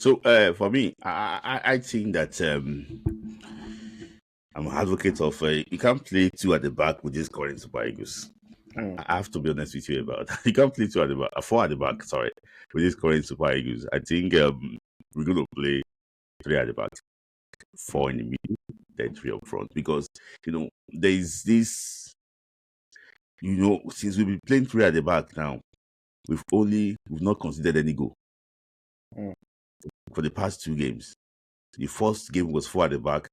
So for me, I think that I'm an advocate of you can't play two at the back with this current Super Eagles. Mm. I have to be honest with you about that. You can't play two at the back, four at the back. Sorry, with this current Super Eagles. I think we're going to play three at the back, four in the middle, then three up front because there is this. Since we've been playing three at the back now, we've not considered any goal Mm. for the past two games. The first game was four at the back.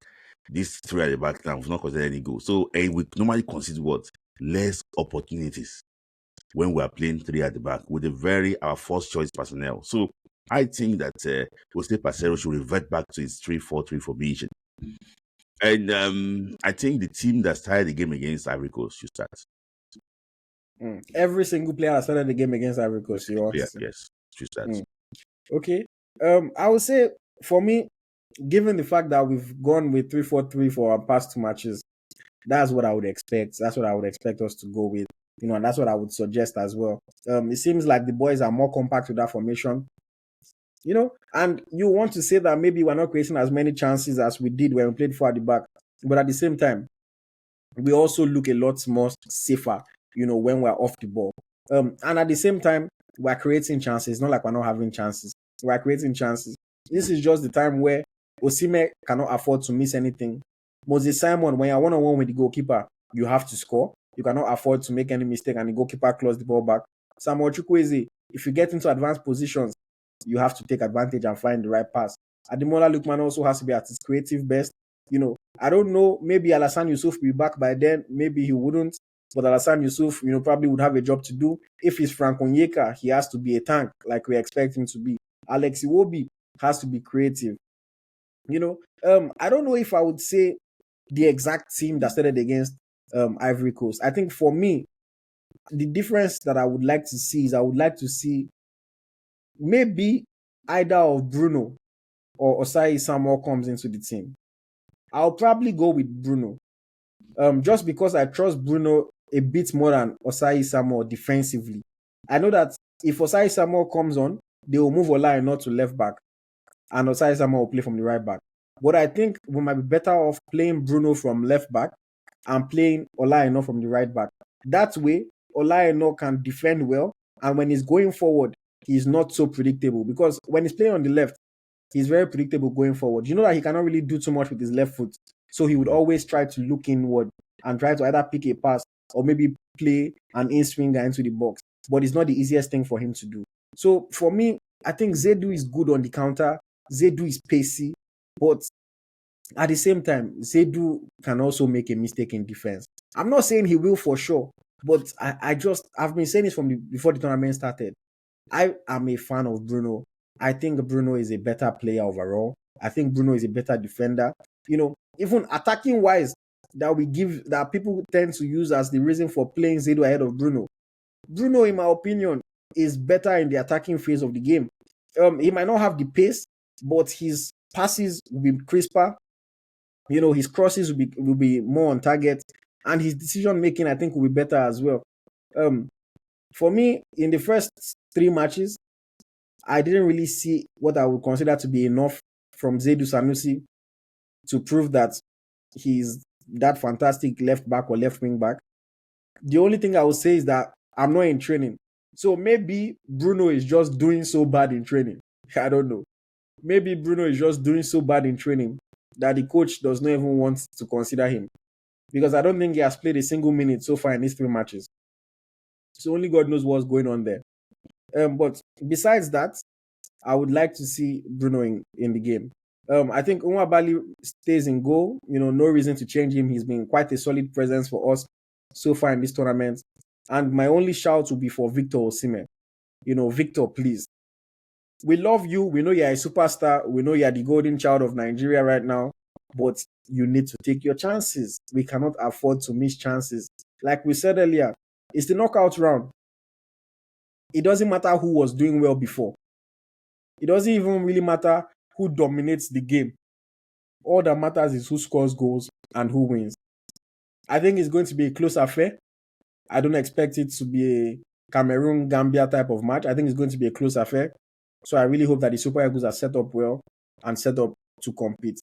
This three at the back now, we've not considered any goal. So, and we normally consider what? Less opportunities when we are playing three at the back with our first choice personnel. So, I think that Jose Pacero should revert back to his 3-4-3 formation. And I think the team that started the game against Ivory Coast should start. Every single player that started the game against Ivory Coast, you want to say? Yes, should start. Okay. I would say for me, given the fact that we've gone with 3-4-3 for our past two matches, that's what I would expect. That's what I would expect us to go with. And that's what I would suggest as well. It seems like the boys are more compact with that formation. And you want to say that maybe we're not creating as many chances as we did when we played four at the back. But at the same time, we also look a lot more safer, when we're off the ball. And at the same time, we're creating chances. It's not like we're not having chances. We're creating chances. This is just the time where Osimhen cannot afford to miss anything. Moses Simon, when you're one-on-one with the goalkeeper, you have to score. You cannot afford to make any mistake and the goalkeeper close the ball back. Samuel Chukwueze, if you get into advanced positions, you have to take advantage and find the right pass. Ademola Lookman also has to be at his creative best. I don't know, maybe Alassane Yusuf will be back by then, maybe he wouldn't, but Alassane Yusuf, probably would have a job to do. If he's Frank Onyeka, he has to be a tank like we expect him to be. Alex Iwobi has to be creative. I don't know if I would say the exact team that started against Ivory Coast. I think for me, the difference that I would like to see is I would like to see maybe either of Bruno or Osai Samuel comes into the team. I'll probably go with Bruno. Just because I trust Bruno a bit more than Osai Samuel defensively. I know that if Osai Samuel comes on, they will move Olajuwon to left back and Osai Samuel will play from the right back. But I think we might be better off playing Bruno from left back and playing Olajuwon from the right back. That way, Olajuwon can defend well, and when he's going forward, he's not so predictable because when he's playing on the left, he's very predictable going forward. You know that he cannot really do too much with his left foot. So he would always try to look inward and try to either pick a pass or maybe play an in-swinger into the box. But it's not the easiest thing for him to do. So for me, I think Zedu is good on the counter. Zedu is pacey. But at the same time, Zedu can also make a mistake in defense. I'm not saying he will for sure. But I've been saying this before the tournament started. I am a fan of Bruno. I think Bruno is a better player overall. I think Bruno is a better defender. Even attacking wise, that people tend to use as the reason for playing Zedo ahead of Bruno. Bruno, in my opinion, is better in the attacking phase of the game. He might not have the pace, but his passes will be crisper. His crosses will be more on target, and his decision making, I think, will be better as well. For me, in the first three matches, I didn't really see what I would consider to be enough from Zedu Sanusi to prove that he's that fantastic left back or left wing back. The only thing I would say is that I'm not in training. So maybe Bruno is just doing so bad in training. I don't know. Maybe Bruno is just doing so bad in training that the coach does not even want to consider him. Because I don't think he has played a single minute so far in these three matches. So only God knows what's going on there. But besides that, I would like to see Bruno in the game. I think Bali stays in goal. No reason to change him. He's been quite a solid presence for us so far in this tournament. And my only shout will be for Victor Osimhen. Victor, please. We love you. We know you're a superstar. We know you're the golden child of Nigeria right now. But you need to take your chances. We cannot afford to miss chances. Like we said earlier, it's the knockout round. It doesn't matter who was doing well before. It doesn't even really matter who dominates the game. All that matters is who scores goals and who wins. I think it's going to be a close affair. I don't expect it to be a Cameroon-Gambia type of match. I think it's going to be a close affair. So I really hope that the Super Eagles are set up well and set up to compete.